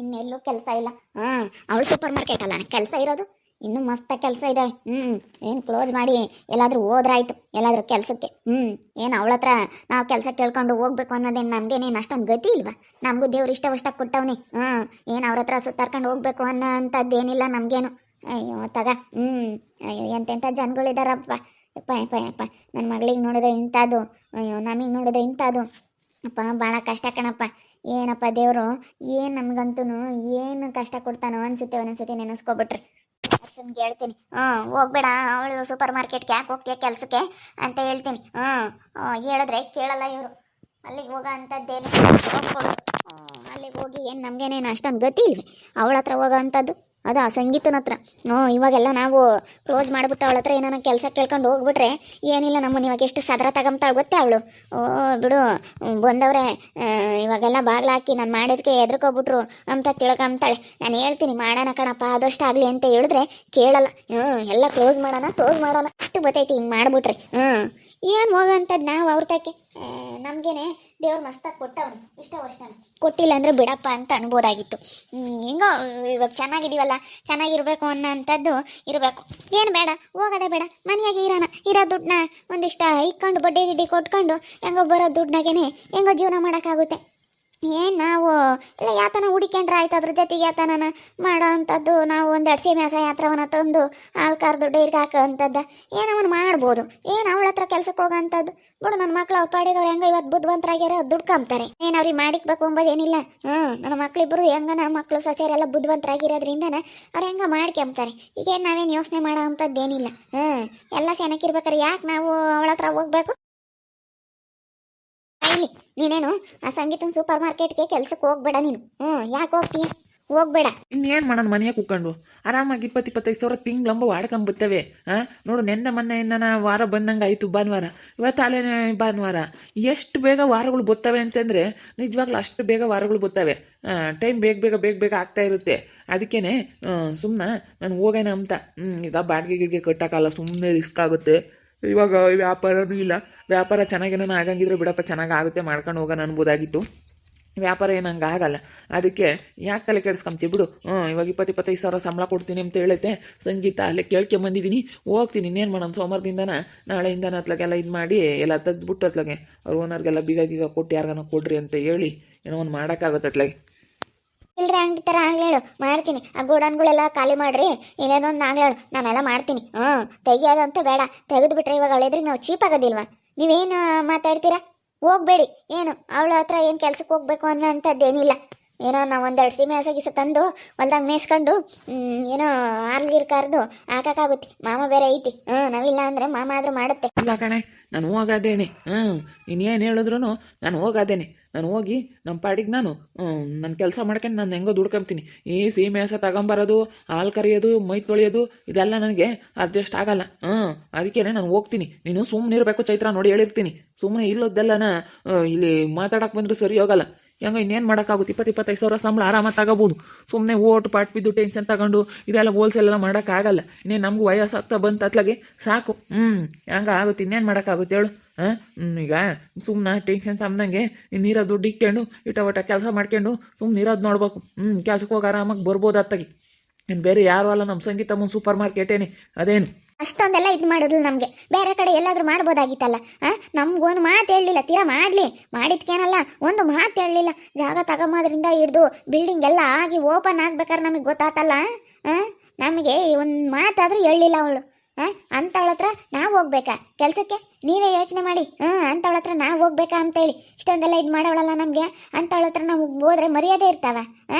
ಇನ್ನೆಲ್ಲೂ ಕೆಲಸ ಇಲ್ಲ. ಅವಳು ಸೂಪರ್ ಮಾರ್ಕೆಟ್ ಅಲ್ಲ ಕೆಲಸ ಇರೋದು. ಇನ್ನೂ ಮಸ್ತ ಕೆಲಸ ಇದಾವೆ. ಏನು ಕ್ಲೋಸ್ ಮಾಡಿ ಎಲ್ಲಾದ್ರೂ ಹೋದ್ರಾಯ್ತು, ಎಲ್ಲಾದ್ರೂ ಕೆಲಸಕ್ಕೆ. ಏನು ಅವಳ ಹತ್ರ ನಾವು ಕೆಲಸ ಕೇಳ್ಕೊಂಡು ಹೋಗ್ಬೇಕು ಅನ್ನೋದೇನು ನಮ್ಗೇನೇನು ಅಷ್ಟೊಂದು ಗತಿ ಇಲ್ವಾ? ನಮಗೂ ದೇವ್ರು ಇಷ್ಟ ಕೊಟ್ಟವನಿ. ಏನು ಅವ್ರ ಹತ್ರ ಸುತ್ತಾರ್ಕೊಂಡು ಹೋಗ್ಬೇಕು ಅನ್ನೋ ಅಂಥದ್ದೇನಿಲ್ಲ ನಮಗೇನು. ಅಯ್ಯೋ ತಗ. ಅಯ್ಯೋ ಎಂತೆಂಥ ಜನಗಳಿದಾರಪ್ಪ. ಯಪ್ಪ ಯಪ್ಪ ಯಪ್ಪ, ನನ್ನ ಮಗಳಿಗೆ ನೋಡಿದ್ರೆ ಇಂಥದ್ದು, ಅಯ್ಯೋ ನಮಗೆ ನೋಡಿದ್ರೆ ಇಂಥದ್ದು. ಅಪ್ಪ ಭಾಳ ಕಷ್ಟ ಕಣಪ್ಪ. ಏನಪ್ಪ ದೇವರು ಏನು ನಮಗಂತೂ ಏನು ಕಷ್ಟ ಕೊಡ್ತಾನೋ ಅನ್ಸುತ್ತೆ ಒಂದೊಂದ್ಸತಿ ನೆನೆಸ್ಕೊಬಿಟ್ರೆ. ಅಷ್ಟೊಂದು ಹೇಳ್ತೀನಿ. ಹೋಗ್ಬೇಡ ಅವಳು ಸೂಪರ್ ಮಾರ್ಕೆಟ್ಗೆ ಯಾಕೆ ಹೋಗ್ತೀಯ ಕೆಲಸಕ್ಕೆ ಅಂತ ಹೇಳ್ತೀನಿ. ಹೇಳಿದ್ರೆ ಕೇಳಲ್ಲ ಇವರು. ಅಲ್ಲಿಗೆ ಹೋಗೋ ಅಂಥದ್ದೇನು ಹೋಗ್ಕೊಡು. ಅಲ್ಲಿಗೆ ಹೋಗಿ ಏನು ನಮಗೇನೇನು ಅಷ್ಟೊಂದು ಗತಿ ಇಲ್ವಿ ಅವಳ ಹತ್ರ ಹೋಗೋ ಅಂಥದ್ದು. ಅದು ಆ ಸಂಗೀತನ ಹತ್ರ. ಇವಾಗೆಲ್ಲ ನಾವು ಕ್ಲೋಸ್ ಮಾಡಿಬಿಟ್ಟು ಅವಳ ಹತ್ರ ಏನಾನ ಕೆಲಸ ಕೇಳ್ಕೊಂಡು ಹೋಗ್ಬಿಟ್ರೆ ಏನಿಲ್ಲ, ನಮ್ಮನ್ನು ಇವಾಗ ಎಷ್ಟು ಸದರ ತಗೊಂತಾಳೆ ಗೊತ್ತೇ ಅವಳು. ಬಿಡು ಬಂದವ್ರೆ ಇವಾಗೆಲ್ಲ ಬಾಗ್ಲು ಹಾಕಿ ನಾನು ಮಾಡಿದ್ಕೆ ಎದ್ರಕೋಗ್ಬಿಟ್ರು ಅಂತ ತಿಳ್ಕೊಂತಾಳೆ. ನಾನು ಹೇಳ್ತೀನಿ ಮಾಡೋಣ ಕಣಪ್ಪ ಆದಷ್ಟು ಆಗಲಿ ಅಂತ ಹೇಳಿದ್ರೆ ಕೇಳಲ್ಲ. ಎಲ್ಲ ಕ್ಲೋಸ್ ಮಾಡೋಣ ಅಷ್ಟು ಗೊತ್ತೈತಿ ಹಿಂಗೆ ಮಾಡಿಬಿಟ್ರೆ. ಏನು ಹೋಗೋಂಥದ್ದು ನಾವು ಅವ್ರ ತಕ್ಕೆ. ನಮಗೇನೆ ದೇವ್ರು ಮಸ್ತಾಗಿ ಕೊಟ್ಟವನು ಇಷ್ಟ ವರ್ಷ. ಕೊಟ್ಟಿಲ್ಲ ಅಂದರೆ ಬಿಡಪ್ಪ ಅಂತ ಅನ್ಬೋದಾಗಿತ್ತು. ಹೆಂಗೋ ಇವಾಗ ಚೆನ್ನಾಗಿದ್ದೀವಲ್ಲ, ಚೆನ್ನಾಗಿರ್ಬೇಕು ಅನ್ನೋ ಅಂಥದ್ದು ಇರಬೇಕು. ಏನು ಬೇಡ, ಹೋಗೋದೇ ಬೇಡ, ಮನೆಯಾಗೆ ಇರೋ ದುಡ್ಡನ್ನ ಒಂದಿಷ್ಟ ಇಟ್ಕೊಂಡು ಬಡ್ಡಿ ಗಿಡ್ಡಿ ಕೊಟ್ಕೊಂಡು ಹೆಂಗೋ ಬರೋ ದುಡ್ಡಾಗೇನೆ ಹೆಂಗೋ ಜೀವನ ಮಾಡೋಕ್ಕಾಗುತ್ತೆ. ಏನು ನಾವು ಇಲ್ಲ ಯಾತನ ಹುಡಿಕೊಂಡ್ರೆ ಆಯ್ತು, ಅದ್ರ ಜೊತೆಗೆ ಯಾತನ ಮಾಡೋ ಅಂಥದ್ದು. ನಾವು ಒಂದೆರಡು ಸೀಮೆಸ ಯಾತ್ರವನ್ನ ತಂದು ಆಲ್ಕಾರ್ ದುಡ್ಡು ಇರ್ಗೆ ಹಾಕೋ ಅಂಥದ್ದು ಏನವನ್ನ ಮಾಡ್ಬೋದು. ಏನು ಅವಳ ಹತ್ರ ಕೆಲ್ಸಕ್ಕೆ ಹೋಗೋ ಅಂಥದ್ದು. ಬಿಡು, ನನ್ನ ಮಕ್ಳು ಅವ್ರು ಪಾಡಿದವ್ರು ಹೆಂಗೋ ಇವತ್ತು ಬುದ್ಧಿವಂತರಾಗ್ಯಾರ, ದುಡ್ಕೊಂತಾರೆ. ಏನು ಅವ್ರಿಗೆ ಮಾಡಿಕ್ಬೇಕು ಅಂಬೋದೇನಿಲ್ಲ. ನನ್ನ ಮಕ್ಳಿಬ್ಬರು ಹೆಂಗ ನಮ್ಮ ಮಕ್ಕಳು ಸೊಸೆಯರೆಲ್ಲ ಬುದ್ಧಿವಂತರಾಗಿರೋದ್ರಿಂದನೇ ಅವ್ರು ಹೆಂಗ ಮಾಡ್ಕೊಂತಾರೆ. ಈಗೇನು ನಾವೇನು ಯೋಚನೆ ಮಾಡೋ ಅಂಥದ್ದೇನಿಲ್ಲ. ಎಲ್ಲ ಸೆನಕ್ಕಿರ್ಬೇಕಾರೆ ಯಾಕೆ ನಾವು ಅವಳ ಹತ್ರ ಹೋಗ್ಬೇಕು? ಇಲ್ಲಿ ನೀನೇನು ಆ ಸಂಗೀತನ ಸೂಪರ್ ಮಾರ್ಕೆಟ್ಗೆ ಕೆಲ್ಸಕ್ಕೆ ಹೋಗ್ಬೇಡ ನೀನು. ಯಾಕೆ ಹೋಗ್ತೀಯ? ಹೋಗ್ಬೇಡ. ಇನ್ನೇನು ಮಾಡೋಣ, ಮನೆಯಾಗ ಕೂತ್ಕೊಂಡು ಆರಾಮಾಗಿ 20-25 ಸಾವಿರ ತಿಂಗ್ಳಂಬ ವಾಡ್ಕೊಂಬತ್ತವೆ. ನೋಡು, ಮೊನ್ನೆ ಏನಾನ ವಾರ ಬಂದಂಗೆ ಆಯಿತು ಭಾನುವಾರ. ಇವತ್ತು ಅಲ್ಲೇನೆ ಭಾನುವಾರ. ಎಷ್ಟು ಬೇಗ ವಾರಗಳು ಬರ್ತವೆ ಅಂತಂದರೆ ನಿಜವಾಗ್ಲೂ ಅಷ್ಟು ಬೇಗ ವಾರಗಳು ಬರ್ತವೆ. ಟೈಮ್ ಬೇಗ ಆಗ್ತಾ ಇರುತ್ತೆ. ಅದಕ್ಕೇ ಸುಮ್ಮನೆ ನಾನು ಹೋಗೋಣ ಅಂತ. ಈಗ ಬಾಡಿಗೆ ಗಿಡಿಗೆ ಕಟ್ಟೋಕ್ಕಲ್ಲ, ಸುಮ್ಮನೆ ರಿಸ್ಕ್ ಆಗುತ್ತೆ. ಇವಾಗ ವ್ಯಾಪಾರನೂ ಇಲ್ಲ. ವ್ಯಾಪಾರ ಚೆನ್ನಾಗೇನೋ ಆಗಂಗಿದ್ರೆ ಬಿಡಪ್ಪ, ಚೆನ್ನಾಗಾಗುತ್ತೆ ಮಾಡ್ಕೊಂಡು ಹೋಗೋಣ ಅನ್ಬೋದಾಗಿತ್ತು. ವ್ಯಾಪಾರ ಏನಂಗೆ ಆಗಲ್ಲ. ಅದಕ್ಕೆ ಯಾಕೆ ತಲೆ ಕೆಡಿಸ್ಕೊಂತೀವಿ ಬಿಡು. ಇವಾಗ 20-25 ಸಾವಿರ ಸಂಬಳ ಕೊಡ್ತೀನಿ ಅಂತ ಹೇಳುತ್ತೆ ಸಂಗೀತ. ಅಲ್ಲೇ ಕೇಳ್ಕೊಂಬಂದಿದ್ದೀನಿ, ಹೋಗ್ತೀನಿ. ಇನ್ನೇನು ಮಾಡೋಣ, ಸೋಮವಾರದಿಂದನ ನಾಳೆಯಿಂದನ ಅತ್ಲಾಗೆಲ್ಲ ಇದು ಮಾಡಿ ಎಲ್ಲ ತೆಗೆದ್ಬಿಟ್ಟು ಅತ್ಲಾಗೆ ಅವ್ರ ಓನರ್ಗೆಲ್ಲ ಬೀಗ ಕೊಟ್ಟು ಯಾರಿಗಾನ ಕೊಡ್ರಿ ಅಂತ ಹೇಳಿ ಏನೋ ಒಂದು ಮಾಡೋಕ್ಕಾಗುತ್ತೆ ಅತ್ಲಾಗೆ. ಇಲ್ರಿ ಅಂಗಡಿ ಥರ ಹೇಳು, ಮಾಡ್ತೀನಿ. ಆ ಗೋಡನ್ಗಳೆಲ್ಲ ಖಾಲಿ ಮಾಡ್ರಿ, ಇನ್ನೇನೊಂದು ನಾನು ಹೇಳು, ನಾನೆಲ್ಲ ಮಾಡ್ತೀನಿ. ತೆಗಿಯೋದಂತ ಬೇಡ, ತೆಗೆದುಬಿಟ್ರೆ ಇವಾಗ ಅವಳಿದ್ರೆ ನಾವು ಚೀಪ್ ಆಗೋದಿಲ್ವಾ? ನೀವೇನು ಮಾತಾಡ್ತೀರಾ? ಹೋಗ್ಬೇಡಿ. ಏನು ಅವಳ ಹತ್ರ ಏನು ಕೆಲ್ಸಕ್ಕೆ ಹೋಗ್ಬೇಕು ಅನ್ನೋ ಅಂಥದ್ದೇನಿಲ್ಲ. ಏನೋ ನಾವು ಒಂದೆರಡು ಸೀಮೆ ಹಸಗಿಸ ತಂದು ಹೊಲ್ದಾಗ ಮೇಯಿಸ್ಕೊಂಡು ಏನೋ ಹಾಲ್ಗಿರ್ ಕರೆದು ಹಾಕೋಕ್ಕಾಗುತ್ತೆ. ಮಾಮ ಬೇರೆ ಐತಿ. ನಾವಿಲ್ಲ ಅಂದರೆ ಮಾಮ ಆದರೂ ಮಾಡುತ್ತೆ. ಇಲ್ಲ ಕಣೆ, ನಾನು ಹೋಗೋದೇನೆ. ಇನ್ನೇನು ಹೇಳಿದ್ರು ನಾನು ಹೋಗೋದೇನೆ. ನಾನು ಹೋಗಿ ನಮ್ಮ ಪಾಡಿಗೆ ನಾನು ನನ್ನ ಕೆಲಸ ಮಾಡ್ಕೊಂಡು ನಾನು ಹೆಂಗೋ ದುಡ್ಕೊಂತೀನಿ. ಈ ಸೀಮೆ ಹಸ ತಗೊಂಬರೋದು, ಹಾಲು ಕರಿಯೋದು, ಮೈ ತೊಳೆಯೋದು ಇದೆಲ್ಲ ನನಗೆ ಅಡ್ಜಸ್ಟ್ ಆಗಲ್ಲ. ಅದಕ್ಕೇ ನಾನು ಹೋಗ್ತೀನಿ. ನೀನು ಸುಮ್ಮನೆ ಇರಬೇಕು ಚೈತ್ರ, ನೋಡಿ ಹೇಳಿರ್ತೀನಿ. ಸುಮ್ಮನೆ ಇಲ್ಲೋದ್ದೆಲ್ಲನ ಇಲ್ಲಿ ಮಾತಾಡೋಕೆ ಬಂದರೂ ಸರಿ ಹೋಗಲ್ಲ. ಹೆಂಗೋ ಇನ್ನೇನು ಮಾಡೋಕ್ಕಾಗುತ್ತೆ? 20-25 ಸಾವಿರ ಸಂಬಳ ಆರಾಮಾಗಿ ತಗೋಬೋದು. ಸುಮ್ಮನೆ ಓಟು ಪಾಟ್ ಬಿದ್ದು ಟೆನ್ಷನ್ ತಗೊಂಡು ಇದೆಲ್ಲ ಹೋಲ್ಸೇಲೆಲ್ಲ ಮಾಡೋಕ್ಕಾಗಲ್ಲ. ಇನ್ನೇನು ನಮಗೂ ವಯಸ್ಸಾಗ್ತಾ ಬಂತು ಅತ್ಲಾಗೆ ಸಾಕು. ಹೆಂಗೆ ಆಗುತ್ತೆ? ಇನ್ನೇನು ಮಾಡೋಕ್ಕಾಗುತ್ತೆ ಹೇಳು? ಈಗ ಸುಮ್ಮನೆ ಟೆನ್ಷನ್ ತಮ್ಮದಂಗೆ ನೀರೋ ದುಡ್ಡು ಇಕ್ಕೊಂಡು ಇಟ ಕೆಲಸ ಮಾಡ್ಕೊಂಡು ಸುಮ್ಮನೆ ಇರೋದು ನೋಡ್ಬೇಕು. ಕೆಲ್ಸಕ್ಕೆ ಹೋಗಿ ಆರಾಮಾಗಿ ಬರ್ಬೋದು ಅತ್ತಾಗಿ. ಇನ್ನು ಬೇರೆ ಯಾರು ಅಲ್ಲ, ನಮ್ಮ ಸಂಗೀತಮ್ಮ ಸೂಪರ್ ಮಾರ್ಕೆಟೇನೆ. ಅದೇನು ಅಷ್ಟೊಂದೆಲ್ಲ ಇದು ಮಾಡಿದ್ಲು ನಮಗೆ. ಬೇರೆ ಕಡೆ ಎಲ್ಲಾದರೂ ಮಾಡ್ಬೋದಾಗಿತ್ತಲ್ಲ. ನಮ್ಗೊಂದು ಮಾತು ಹೇಳಲಿಲ್ಲ. ತೀರಾ ಮಾಡಿದ್ಕೇನಲ್ಲ, ಒಂದು ಮಾತು ಹೇಳಲಿಲ್ಲ. ಜಾಗ ತಗೊಂಬೋದ್ರಿಂದ ಹಿಡ್ದು ಬಿಲ್ಡಿಂಗ್ ಎಲ್ಲ ಆಗಿ ಓಪನ್ ಆಗ್ಬೇಕಾದ್ರೆ ನಮಗೆ ಗೊತ್ತಾತಲ್ಲ. ನಮಗೆ ಒಂದು ಮಾತಾದರೂ ಹೇಳಲಿಲ್ಲ ಅವಳು. ಅಂಥವಳ ಹತ್ರ ನಾವು ಹೋಗ್ಬೇಕಾ ಕೆಲಸಕ್ಕೆ? ನೀವೇ ಯೋಚನೆ ಮಾಡಿ. ಅಂಥವಳ ಹತ್ರ ನಾವು ಹೋಗ್ಬೇಕಾ ಅಂತೇಳಿ ಇಷ್ಟೊಂದೆಲ್ಲ ಇದು ಮಾಡೋವಳಲ್ಲ ನಮಗೆ. ಅಂಥವಳ ಹತ್ರ ನಾವು ಹೋದ್ರೆ ಮರ್ಯಾದೆ ಇರ್ತಾವ?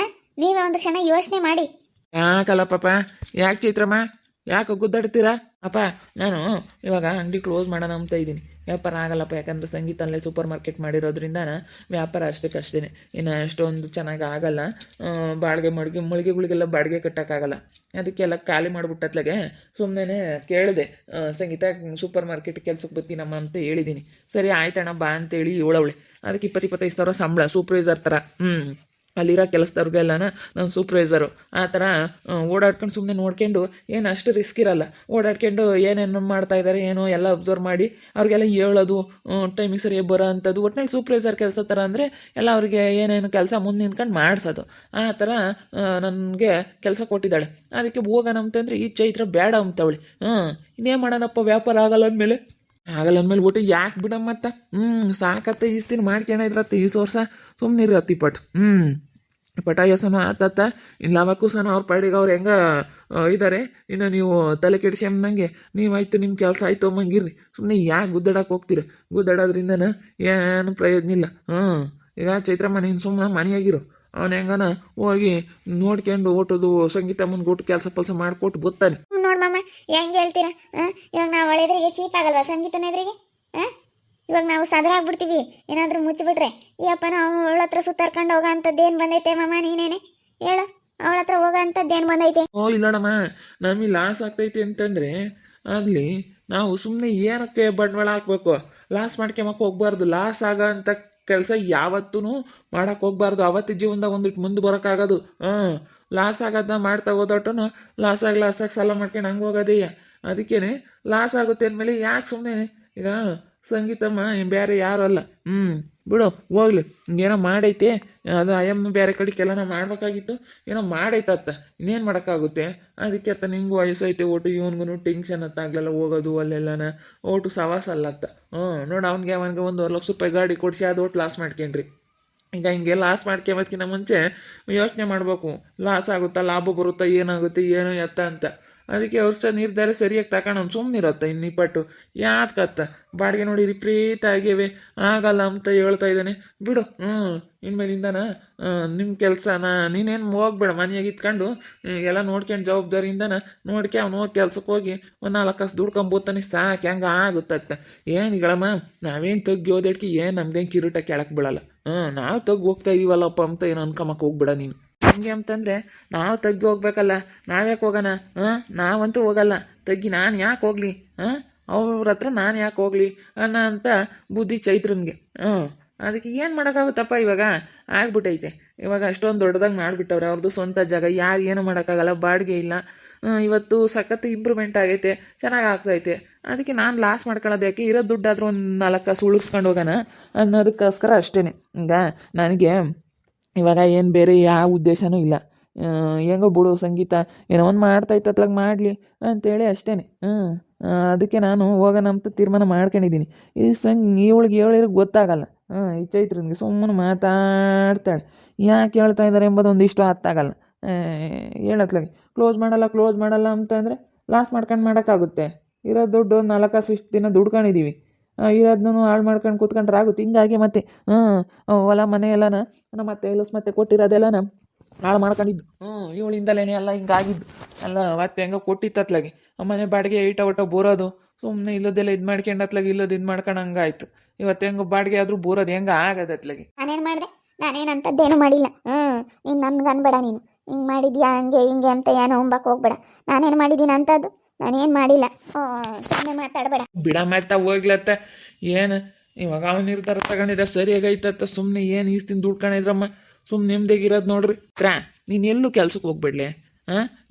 ನೀವೇ ಒಂದು ಕ್ಷಣ ಯೋಚನೆ ಮಾಡಿ. ಯಾಕಲ್ಲ ಪಾಪ, ಯಾಕೆ ಚೈತ್ರಮ್ಮ, ಯಾಕೆ ಗುದ್ದಾಡ್ತೀರಾ? ಅಪ್ಪ ನಾನು ಇವಾಗ ಅಂಗಡಿ ಕ್ಲೋಸ್ ಮಾಡೋಣ ಅಂತ ಇದ್ದೀನಿ. ವ್ಯಾಪಾರ ಆಗಲ್ಲಪ್ಪ, ಯಾಕಂದರೆ ಸಂಗೀತ ಅಲ್ಲೇ ಸೂಪರ್ ಮಾರ್ಕೆಟ್ ಮಾಡಿರೋದ್ರಿಂದ ವ್ಯಾಪಾರ ಅಷ್ಟೇ. ಇನ್ನು ಅಷ್ಟೊಂದು ಚೆನ್ನಾಗಿ ಆಗಲ್ಲ. ಮಳಿಗೆಗಳಿಗೆಲ್ಲ ಬಾಡಿಗೆ ಕಟ್ಟೋಕ್ಕಾಗಲ್ಲ. ಅದಕ್ಕೆಲ್ಲ ಖಾಲಿ ಮಾಡಿಬಿಟ್ಟತ್ಲಾಗೆ ಸುಮ್ಮನೆ ಕೇಳಿದೆ, ಸಂಗೀತ ಸೂಪರ್ ಮಾರ್ಕೆಟ್ ಕೆಲ್ಸಕ್ಕೆ ಬರ್ತೀನಮ್ಮ ಅಂತ ಹೇಳಿದ್ದೀನಿ. ಸರಿ ಆಯ್ತಣ್ಣ ಬಾ ಅಂತೇಳಿ ಹೇಳವಳೆ. ಅದಕ್ಕೆ 20-25 ಸಾವಿರ ಸಂಬಳ, ಸೂಪರ್ವೈಸರ್ ಥರ. ಅಲ್ಲಿರೋ ಕೆಲಸದವ್ರಿಗೆಲ್ಲನ ನನ್ನ ಸೂಪರ್ವೈಸರು ಆ ಥರ ಓಡಾಡ್ಕೊಂಡು ಸುಮ್ಮನೆ ನೋಡ್ಕೊಂಡು ಏನು ಅಷ್ಟು ರಿಸ್ಕ್ ಇರಲ್ಲ. ಓಡಾಡ್ಕೊಂಡು ಏನೇನು ಮಾಡ್ತಾ ಇದ್ದಾರೆ ಏನೋ ಎಲ್ಲ ಅಬ್ಸರ್ವ್ ಮಾಡಿ ಅವ್ರಿಗೆಲ್ಲ ಹೇಳೋದು, ಟೈಮಿಗೆ ಸರಿ ಬರೋ ಅಂಥದ್ದು. ಒಟ್ಟಿನಲ್ಲಿ ಸೂಪರ್ವೈಸರ್ ಕೆಲಸ ಥರ ಅಂದರೆ ಎಲ್ಲ ಅವ್ರಿಗೆ ಏನೇನು ಕೆಲಸ ಮುಂದೆ ನಿಂತ್ಕೊಂಡು ಮಾಡಿಸೋದು. ಆ ಥರ ನನಗೆ ಕೆಲಸ ಕೊಟ್ಟಿದ್ದಾಳೆ. ಅದಕ್ಕೆ ಹೋಗೋಣ ಅಂತಂದರೆ ಈ ಚೈತ್ರ ಬೇಡ ಅಂತವಳಿ. ಇನ್ನೇನು ಮಾಡೋಣಪ್ಪ, ವ್ಯಾಪಾರ ಆಗಲ್ಲ ಅಂದಮೇಲೆ ಒಟ್ಟು ಯಾಕೆ ಬಿಡಮ್ಮ ಮತ್ತ ಸಾಕತ್ತ ಈಸ್ತೀನಿ ಮಾಡ್ಕೊಂಡಿದ್ರತ್ತ ಈ ವರ್ಷ ಸುಮ್ಮನೆ ಇರತ್ತಿ ಪಟ್ ಪಟಾಯಸನ ಆತತ್ತ ಇನ್ನು ಲವಕುಸನ ಅವ್ರ ಪಾಡಿಗೆ ಅವ್ರು ಹೆಂಗ ಇದ್ದಾರೆ. ಇನ್ನು ನೀವು ತಲೆ ಕೆಡಿಸ್ಕೊಂಬಂಗೆ ನೀವಾಯ್ತು ನಿಮ್ಮ ಕೆಲಸ ಆಯ್ತು ಅಮ್ಮಂಗಿರ್ರಿ. ಸುಮ್ಮನೆ ಯಾಕೆ ಗುದ್ದಾಡಕ್ಕೆ ಹೋಗ್ತೀರ? ಗುದ್ದಾಡೋದ್ರಿಂದನ ಏನು ಪ್ರಯೋಜನ ಇಲ್ಲ. ಈಗ ಚೈತ್ರಮ್ಮ ನೀನು ಸುಮ್ಮನೆ ಮನೆಯಾಗಿರು. ಅವನ ಹೆಂಗನ ಹೋಗಿ ನೋಡ್ಕೊಂಡು ಓಟೋದು ಸಂಗೀತ ಮುಂದೆ ಒಟ್ಟು ಕೆಲಸ ಮಾಡಿಕೊಟ್ಟು ಗೊತ್ತಾನೆ. ನೋಡ್ ಮಾಮ ಹೆಂಗೆ ಹೇಳ್ತೀರಾ? ಇವಾಗ ನಾವು ಒಳ್ಳೆದ್ರಿಗೆ ಚೀಪ್ ಆಗಲ್ವಾ ಸಂಗೀತನ ಎದುರಿಗೆ? ಇವಾಗ ನಾವು ಸದರ ಆಗ್ಬಿಡ್ತೀವಿ ಏನಾದರೂ ಮುಚ್ಚಿಬಿಟ್ರೆ. ಈ ನಾವು ಅವಳ ಹತ್ರ ಸುತ್ತಾರ್ಕೊಂಡು ಹೋಗೋ ಅಂಥದ್ದು ಏನು ಬಂದೈತೆ ಮಾಮ? ನೀನೇನೆ ಹೇಳು, ಅವಳ ಹತ್ರ ಹೋಗೋ ಅಂಥದ್ದು ಏನು ಬಂದೈತೆ? ಇಲ್ಲಡಮ್ಮ, ನಮಗೆ ಲಾಸ್ ಆಗ್ತೈತಿ ಅಂತಂದರೆ ಆಗಲಿ ನಾವು ಸುಮ್ಮನೆ ಏನಕ್ಕೆ ಬಂಡವಾಳ ಹಾಕ್ಬೇಕು? ಲಾಸ್ ಮಾಡ್ಕೊಂಬಕ್ಕೆ ಹೋಗ್ಬಾರ್ದು. ಲಾಸ್ ಆಗೋ ಅಂಥ ಕೆಲಸ ಯಾವತ್ತೂ ಮಾಡಕ್ಕೆ ಹೋಗ್ಬಾರ್ದು. ಅವತ್ತು ಜೀವನದಾಗ ಒಂದಿಟ್ಟು ಮುಂದೆ ಬರೋಕ್ಕಾಗೋದು. ಲಾಸ್ ಆಗೋದನ್ನ ಮಾಡ್ತಾ ಹೋದೋಟನು ಲಾಸಾಗಿ ಸಾಲ ಮಾಡ್ಕೊಂಡು ಹಂಗೆ ಹೋಗೋದಯ್ಯ. ಅದಕ್ಕೇನೆ ಲಾಸ್ ಆಗುತ್ತೆ ಅಂದಮೇಲೆ ಯಾಕೆ ಸುಮ್ಮನೆ ಈಗ ಸಂಗೀತಮ್ಮ ಬೇರೆ ಯಾರು ಅಲ್ಲ. ಬಿಡು ಹೋಗ್ಲಿ, ಏನೋ ಮಾಡೈತೆ ಅದು ಅಯ್ಯಮ್ಮನ ಬೇರೆ ಕಡೆಗೆಲ್ಲ ಮಾಡ್ಬೇಕಾಗಿತ್ತು. ಏನೋ ಮಾಡೈತತ್ತ, ಇನ್ನೇನು ಮಾಡೋಕ್ಕಾಗುತ್ತೆ? ಅದಕ್ಕೆ ಅತ್ತ ನಿಂಗೂ ವಯಸ್ಸೈತೆ, ಒಟ್ಟು ಇವನ್ಗೂ ಟೆನ್ಷನ್ ಅತ್ತಾಗ್ಲೆಲ್ಲ ಹೋಗೋದು ಅಲ್ಲೆಲ್ಲನ ಒಟ್ಟು ಸವಾಸ ಅಲ್ಲತ್ತ. ನೋಡಿ ಅವನಿಗೆ 1.5 ಲಕ್ಷ ರೂಪಾಯಿ ಗಾಡಿ ಕೊಡಿಸಿ ಅದು ಒಟ್ಟು ಲಾಸ್ ಮಾಡ್ಕೊಂಡ್ರಿ. ಈಗ ಹಿಂಗೆ ಲಾಸ್ ಮಾಡ್ಕೊಂಬದ್ಕಿಂತ ಮುಂಚೆ ಯೋಚನೆ ಮಾಡಬೇಕು, ಲಾಸ್ ಆಗುತ್ತಾ ಲಾಭ ಬರುತ್ತಾ, ಏನಾಗುತ್ತೆ ಏನು ಎತ್ತ ಅಂತ. ಅದಕ್ಕೆ ವರ್ಷ ನಿರ್ಧಾರ ಸರಿಯಾಗಿ ತಗೊಂಡು ಅವ್ನು ಸುಮ್ಮನಿರತ್ತ. ಇನ್ನಿಪ್ಪಟ್ಟು ಯಾತ್ಕತ್ತ ಬಾಡಿಗೆ ನೋಡಿ ವಿಪರೀತ ಆಗ್ಯವೆ ಆಗಲ್ಲ ಅಂತ ಹೇಳ್ತಾ ಇದ್ದಾನೆ. ಬಿಡು, ಇನ್ಮೇಲಿಂದನ ನಿಮ್ಮ ಕೆಲಸನ ನೀನೇನು ಹೋಗ್ಬೇಡ, ಮನೆಯಾಗ ಇತ್ಕೊಂಡು ಎಲ್ಲ ನೋಡ್ಕೊಂಡು ಜವಾಬ್ದಾರಿಯಿಂದನ ಅವ್ನು ಹೋಗಿ ಕೆಲ್ಸಕ್ಕೆ ಹೋಗಿ 4 ಕಾಸು ದುಡ್ಕೊಂಬೋತಾನೆ ಸಾಕು. ಹೆಂಗೆ ಆಗುತ್ತತ್ತ ಏನಿಗಳಮ್ಮ, ನಾವೇನು ತಗ್ಗಿ ಓದಾಡ್ಕಿ ಏನು ನಮ್ದೇನು ಕಿರೀಟ ಕೆಳಕ್ಕೆ ಬೀಳಲ್ಲ. ನಾವು ತಗ್ಗಿ ಹೋಗ್ತಾ ಇದೀವಲ್ಲಪ್ಪ ಅಂತ ಏನು ಅನ್ಕೊಂಬಕ್ಕೆ ಹೋಗ್ಬೇಡ ನೀನು. ಹೆಂಗೆ ಅಂತಂದರೆ ನಾವು ತಗ್ಗಿ ಹೋಗ್ಬೇಕಲ್ಲ, ನಾವ್ಯಾಕೆ ಹೋಗೋಣ? ನಾವಂತೂ ಹೋಗಲ್ಲ ತಗ್ಗಿ. ನಾನು ಯಾಕೆ ಹೋಗ್ಲಿ? ಅವ್ರ ಹತ್ರ ನಾನು ಯಾಕೆ ಹೋಗ್ಲಿ ಅನ್ನೋ ಅಂತ ಬುದ್ಧಿ ಚೈತ್ರನ್ಗೆ. ಅದಕ್ಕೆ ಏನು ಮಾಡೋಕ್ಕಾಗುತ್ತಪ್ಪ, ಇವಾಗ ಆಗ್ಬಿಟ್ಟೈತೆ. ಇವಾಗ ಅಷ್ಟೊಂದು ದೊಡ್ಡದಾಗಿ ಮಾಡಿಬಿಟ್ಟವ್ರೆ, ಅವ್ರದ್ದು ಸ್ವಂತ ಜಾಗ, ಯಾರು ಏನು ಮಾಡೋಕ್ಕಾಗಲ್ಲ, ಬಾಡಿಗೆ ಇಲ್ಲ. ಇವತ್ತು ಸಖತ್ ಇಂಪ್ರೂವ್ಮೆಂಟ್ ಆಗೈತೆ, ಚೆನ್ನಾಗಿ ಆಗ್ತೈತೆ. ಅದಕ್ಕೆ ನಾನು ಲಾಸ್ ಮಾಡ್ಕೊಳ್ಳೋದು ಯಾಕೆ? ಇರೋ ದುಡ್ಡಾದರೂ ಒಂದು 4 ಕಾಸು ಉಳಿಸ್ಕೊಂಡು ಹೋಗೋಣ ಅನ್ನೋದಕ್ಕೋಸ್ಕರ ಅಷ್ಟೇ. ಈಗ ನನಗೆ ಇವಾಗ ಏನು ಬೇರೆ ಯಾವ ಉದ್ದೇಶನೂ ಇಲ್ಲ. ಹೆಂಗೋ ಬಿಡು ಸಂಗೀತ ಏನೋ ಒಂದು ಮಾಡ್ತಾಯಿತ್ತತ್ಲಾಗ ಮಾಡಲಿ ಅಂತೇಳಿ ಅಷ್ಟೇ. ಅದಕ್ಕೆ ನಾನು ಹೋಗೋಣ ಅಂತ ತೀರ್ಮಾನ ಮಾಡ್ಕೊಂಡಿದ್ದೀನಿ. ಇವಳಿಗೆ ಹೇಳಿದ್ರೆ ಗೊತ್ತಾಗಲ್ಲ. ಈ ಚೈತ್ರನಿಗೆ ಸುಮ್ಮನೆ ಮಾತಾಡ್ತಾಳೆ. ಯಾಕೆ ಹೇಳ್ತಾ ಇದ್ದಾರೆ ಎಂಬುದು ಒಂದಿಷ್ಟು ಅರ್ಥಾಗಲ್ಲ. ಹೇಳತ್ಲಾಗೆ ಕ್ಲೋಸ್ ಮಾಡಲ್ಲ ಅಂತಂದರೆ ಲಾಸ್ ಮಾಡ್ಕೊಂಡು ಮಾಡೋಕ್ಕಾಗುತ್ತೆ? ಇರೋ ದುಡ್ಡು 4 ಕಾಸು ಇಷ್ಟು ದಿನ ದುಡ್ಕೊಂಡಿದ್ದೀವಿ, ಇರೋದನ್ನು ಹಾಳು ಮಾಡ್ಕೊಂಡು ಕೂತ್ಕೊಂಡ್ರೆ ಆಗುತ್ತೆ. ಹಿಂಗಾಗಿ ಮತ್ತೆ ಹೊಲ ಮನೆ ಎಲ್ಲನ ನಮ್ಮ ಅತ್ತೆ ಮತ್ತೆ ಕೊಟ್ಟಿರೋದೆಲ್ಲನ ಹಾಳು ಮಾಡ್ಕೊಂಡಿದ್ದು. ಇವಳಿಂದಲೇ ಎಲ್ಲ ಹಿಂಗಾಗಿದ್ದು ಎಲ್ಲ. ಮತ್ತೆ ಹೆಂಗೆ ಕೊಟ್ಟಿತ್ತತ್ಲಾಗೆ ಮನೆ ಬಾಡಿಗೆ ಒಟ್ಟ ಬೋರೋದು, ಸುಮ್ಮನೆ ಇಲ್ಲದೆಲ್ಲ ಇದು ಮಾಡ್ಕೊಂಡತ್ಲಾಗೆ ಇಲ್ಲೋದು ಇದು ಮಾಡ್ಕೊಂಡು ಹಂಗಾಯ್ತು. ಇವತ್ತು ಹೆಂಗೆ ಬಾಡಿಗೆ ಆದರೂ ಬೋರೋದು ಹೆಂಗೆ ಆಗದತ್ಲಾಗೆ. ನಾನೇನು ಮಾಡಿದೆ? ನಾನೇನಂಥದ್ದೇನು ಮಾಡಿಲ್ಲ. ನೀನು ನನ್ಗೆ ಅನ್ಬೇಡ, ನೀನು ಹಿಂಗೆ ಮಾಡಿದ್ಯಾ ಹಂಗೆ ಹಿಂಗೆ ಅಂತ ಏನೋ ಹೊಂಬಕ್ಕೆ ಹೋಗ್ಬೇಡ. ನಾನೇನು ಮಾಡಿದ್ದೀನಿ ಅಂಥದ್ದು? ನಾನೇನು ಮಾಡಿಲ್ಲ. ಸುಮ್ಮನೆ ಮಾತಾಡಬೇಡ. ಬಿಡ ಮಾಡ್ತಾ ಹೋಗ್ಲತ್ತ. ಏನು ಇವಾಗ ಅವನ ನಿರ್ಧಾರ ತಗೊಂಡಿದ್ದ ಸರಿಯಾಗೈತತ್ತ. ಸುಮ್ಮನೆ ಏನು ಈಸ್ತಿನ ದುಡ್ಕೊಂಡಿದ್ರಮ್ಮ, ಸುಮ್ಮನೆ ನೆಮ್ಮದಿಗಿರೋದು ನೋಡ್ರಿ. ನೀನು ಎಲ್ಲೂ ಕೆಲ್ಸಕ್ಕೆ ಹೋಗ್ಬೇಡ್ಲೆ.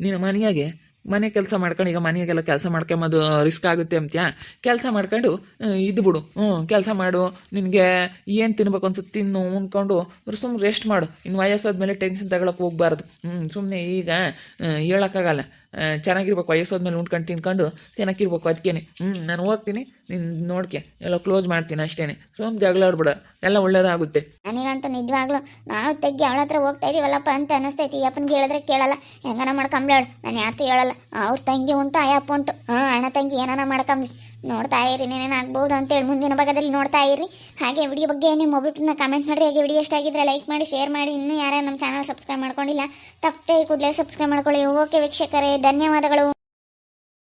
ನೀನು ಮನೆ ಕೆಲಸ ಮಾಡ್ಕೊಂಡು, ಈಗ ಮನೆಯಾಗೆಲ್ಲ ಕೆಲಸ ಮಾಡ್ಕೊಂಬೋದು ರಿಸ್ಕ್ ಆಗುತ್ತೆ ಅಂತ್ಯಾ? ಕೆಲಸ ಮಾಡ್ಕೊಂಡು ಇದು ಬಿಡು, ಕೆಲಸ ಮಾಡು. ನಿನಗೆ ಏನು ತಿನ್ಬೇಕು ಅನ್ಸುತ್ತೆ ತಿನ್ನು, ಉಣ್ಕೊಂಡು ಸುಮ್ಮನೆ ರೆಸ್ಟ್ ಮಾಡು. ಇನ್ನು ವಯಸ್ಸಾದ್ಮೇಲೆ ಟೆನ್ಷನ್ ತಗೊಳಕ್ಕೆ ಹೋಗ್ಬಾರ್ದು. ಸುಮ್ಮನೆ ಈಗ ಹೇಳೋಕ್ಕಾಗಲ್ಲ. ಚೆನ್ನಾಗಿರ್ಬೇಕು, ವಯಸ್ಸಾದ್ಮೇಲೆ ಉಣ್ಕೊಂಡು ತಿನ್ಕೊಂಡು ಚೆನ್ನಾಗಿರ್ಬೇಕು. ಅದಕ್ಕೇನೆ ನಾನು ಹೋಗ್ತೀನಿ, ನೀನು ನೋಡ್ಕೆ ಎಲ್ಲ ಕ್ಲೋಸ್ ಮಾಡ್ತೀನಿ ಅಷ್ಟೇ. ಸುಮ್ಮನೆ ಜಗಳಾಡ್ಬಿಡ, ಎಲ್ಲ ಒಳ್ಳೇದಾಗುತ್ತೆ. ನನಗಂತೂ ನಿಜವಾಗ್ಲು ನಾವು ತೆಗ್ಗಿ ಅವಳ ಹತ್ರ ಹೋಗ್ತಾ ಇದೀವಲ್ಲಪ್ಪ ಅಂತ ಅನಿಸ್ತೈತಿ. ಅಪ್ಪನಿಗೆ ಹೇಳಿದ್ರೆ ಕೇಳಲ್ಲ, ಹೆಂಗನ ಮಾಡ್ಕೊಂಬ್ಳಾಳು. ನಾನು ಯಾತು ಹೇಳಲ್ಲ. ಅವ್ರ ತಂಗಿ ಉಂಟು, ಅಯ್ಯಪ್ಪ ಉಂಟು. ಅಣ್ಣ ತಂಗಿ ಏನಾನ ಮಾಡ್ಕೊಂಬಿ ನೋಡ್ತಾ ಇರಿ, ಏನೇನಾಗ್ಬೋದು ಅಂತೇಳಿ ಮುಂದಿನ ಭಾಗದಲ್ಲಿ ನೋಡ್ತಾ ಇರಿ. ಹಾಗೆ ವಿಡಿಯೋ ಬಗ್ಗೆ ನಿಮ್ಮ ಒಬ್ಬಿಟ್ಟನ್ನ ಕಮೆಂಟ್ ಮಾಡಿರಿ. ಹಾಗೆ ವಿಡಿಯೋ ಎಷ್ಟಾಗಿದ್ರೆ ಲೈಕ್ ಮಾಡಿ, ಶೇರ್ ಮಾಡಿ. ಇನ್ನೂ ಯಾರು ನಮ್ಮ ಚಾನಲ್ ಸಬ್ಸ್ಕ್ರೈಬ್ ಮಾಡ್ಕೊಂಡಿಲ್ಲ ತಪ್ಪೇ ಕೂಡಲೇ ಸಬ್ಸ್ಕ್ರೈಬ್ ಮಾಡ್ಕೊಳ್ಳಿ. ಓಕೆ ವೀಕ್ಷಕರೇ, ಧನ್ಯವಾದಗಳು.